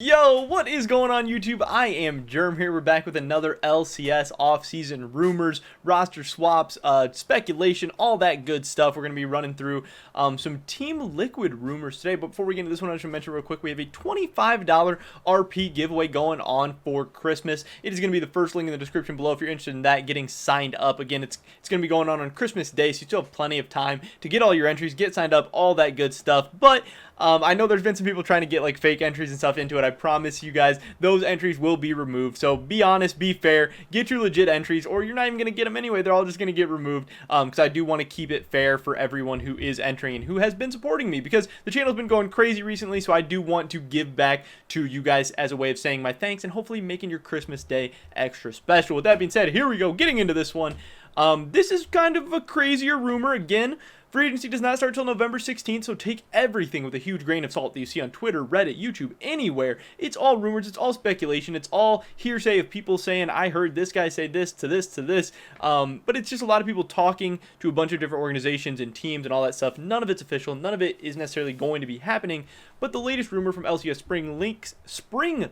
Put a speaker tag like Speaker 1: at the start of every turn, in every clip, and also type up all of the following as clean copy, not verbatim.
Speaker 1: Yo, what is going on YouTube? I am Germ here. We're back with another LCS off-season rumors, roster swaps, speculation, all that good stuff. We're going to be running through some Team Liquid rumors today. But before we get into this one, I just want to mention real quick, we have a $25 RP giveaway going on for Christmas. It is going to be the first link in the description below if you're interested in that, getting signed up. Again, it's going to be going on Christmas Day, so you still have plenty of time to get all your entries, get signed up, all that good stuff. But I know there's been some people trying to get like fake entries and stuff into it. I promise you guys, those entries will be removed. So be honest, be fair, get your legit entries, or you're not even going to get them anyway. They're all just going to get removed because I do want to keep it fair for everyone who is entering and who has been supporting me, because the channel's been going crazy recently. So I do want to give back to you guys as a way of saying my thanks and hopefully making your Christmas Day extra special. With that being said, here we go, getting into this one. This is kind of a crazier rumor again. Free agency does not start until November 16th, so take everything with a huge grain of salt that you see on Twitter, Reddit, YouTube, anywhere. It's all rumors, it's all speculation, it's all hearsay of people saying, I heard this guy say this to this to this. But it's just a lot of people talking to a bunch of different organizations and teams and all that stuff. None of it's official, none of it is necessarily going to be happening. But the latest rumor from LCS Spring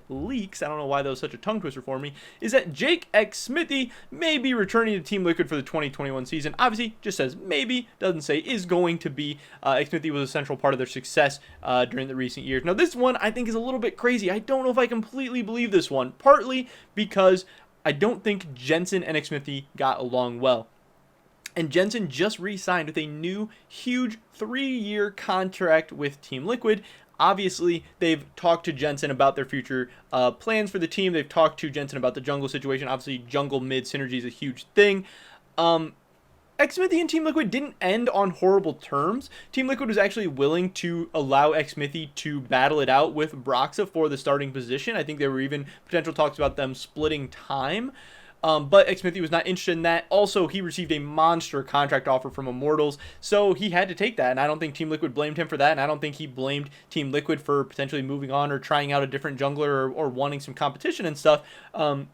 Speaker 1: Leaks, I don't know why that was such a tongue twister for me, is that Jake Xmithie may be returning to Team Liquid for the 2021 season. Obviously, just says maybe, doesn't say is going to be. Xmithie was a central part of their success during the recent years. Now, this one I think is a little bit crazy. I don't know if I completely believe this one, partly because I don't think Jensen and Xmithie got along well. And Jensen just re-signed with a new, huge 3-year contract with Team Liquid. Obviously, they've talked to Jensen about their future plans for the team. They've talked to Jensen about the jungle situation. Obviously, jungle mid synergy is a huge thing. Xmithie and Team Liquid didn't end on horrible terms. Team Liquid was actually willing to allow Xmithie to battle it out with Broxa for the starting position. I think there were even potential talks about them splitting time. But Xmithie was not interested in that. Also, he received a monster contract offer from Immortals, so he had to take that. And I don't think Team Liquid blamed him for that. And I don't think he blamed Team Liquid for potentially moving on or trying out a different jungler or wanting some competition and stuff.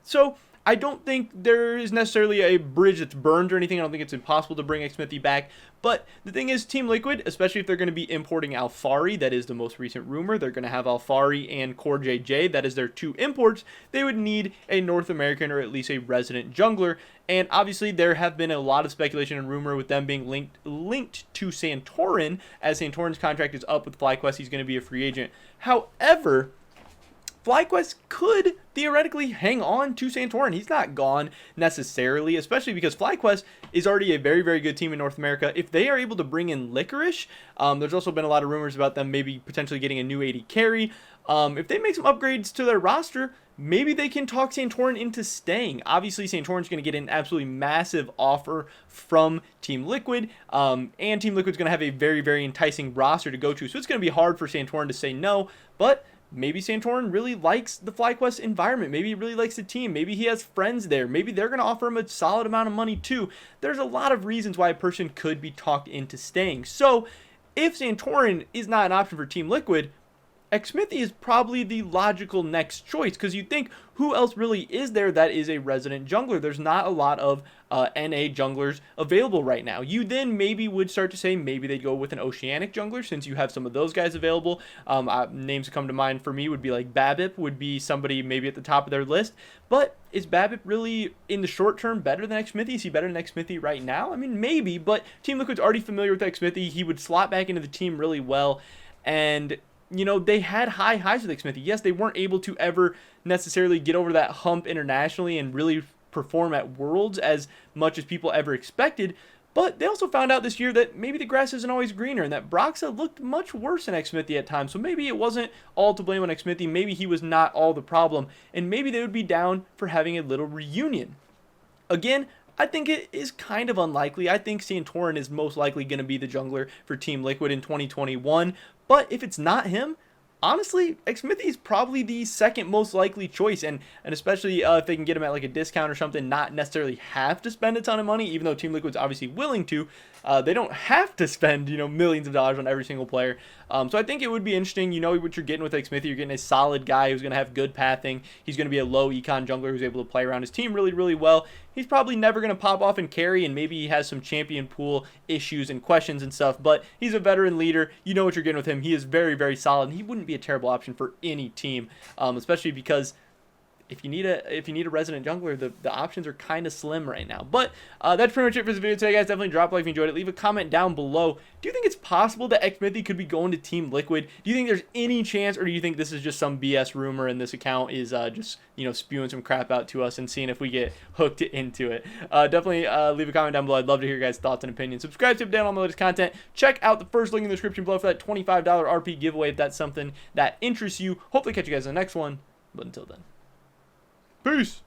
Speaker 1: So I don't think there is necessarily a bridge that's burned or anything. I don't think it's impossible to bring Xmithie back. But the thing is, Team Liquid, especially if they're going to be importing Alphari, that is the most recent rumor, they're going to have Alphari and Core JJ, that is their 2 imports, they would need a North American or at least a resident jungler. And obviously there have been a lot of speculation and rumor with them being linked to Santorin, as Santorin's contract is up with FlyQuest. He's going to be a free agent. However, FlyQuest could theoretically hang on to Santorin. He's not gone necessarily, especially because FlyQuest is already a very, very good team in North America. If they are able to bring in Licorice, there's also been a lot of rumors about them maybe potentially getting a new AD carry. If they make some upgrades to their roster, maybe they can talk Santorin into staying. Obviously, Santorin's going to get an absolutely massive offer from Team Liquid, and Team Liquid's going to have a very, very enticing roster to go to. So it's going to be hard for Santorin to say no, but maybe Santorin really likes the FlyQuest environment. Maybe he really likes the team. Maybe he has friends there. Maybe they're going to offer him a solid amount of money too. There's a lot of reasons why a person could be talked into staying. So if Santorin is not an option for Team Liquid, Xmithie is probably the logical next choice, because you think, who else really is there that is a resident jungler? There's not a lot of NA junglers available right now. You then maybe would start to say maybe they'd go with an Oceanic jungler, since you have some of those guys available. Names that come to mind for me would be like Babip would be somebody maybe at the top of their list. But is Babip really, in the short term, better than Xmithie? Is he better than Xmithie right now? I mean, maybe, but Team Liquid's already familiar with Xmithie. He would slot back into the team really well, and you know, they had high highs with Xmithie. Yes, they weren't able to ever necessarily get over that hump internationally and really perform at Worlds as much as people ever expected, but they also found out this year that maybe the grass isn't always greener and that Broxa looked much worse than Xmithie at times. So maybe it wasn't all to blame on Xmithie. Maybe he was not all the problem, and maybe they would be down for having a little reunion. Again, I think it is kind of unlikely. I think Santorin is most likely going to be the jungler for Team Liquid in 2021. But if it's not him, honestly, Xmithie is probably the second most likely choice, and especially if they can get him at like a discount or something, not necessarily have to spend a ton of money, even though Team Liquid's obviously willing to. They don't have to spend, you know, millions of dollars on every single player. So I think it would be interesting. You know what you're getting with Xmithie. You're getting a solid guy who's going to have good pathing. He's going to be a low econ jungler who's able to play around his team really, really well. He's probably never going to pop off and carry, and maybe he has some champion pool issues and questions and stuff, but he's a veteran leader. You know what you're getting with him. He is very, very solid, and he wouldn't be be a terrible option for any team, especially because if you need a resident jungler, the options are kind of slim right now. But that's pretty much it for this video today, guys. Definitely drop a like if you enjoyed it. Leave a comment down below. Do you think it's possible that Xmithie could be going to Team Liquid? Do you think there's any chance, or do you think this is just some BS rumor and this account is just, you know, spewing some crap out to us and seeing if we get hooked into it? Definitely leave a comment down below. I'd love to hear your guys' thoughts and opinions. Subscribe to update on my latest content. Check out the first link in the description below for that $25 RP giveaway if that's something that interests you. Hopefully catch you guys in the next one. But until then, peace.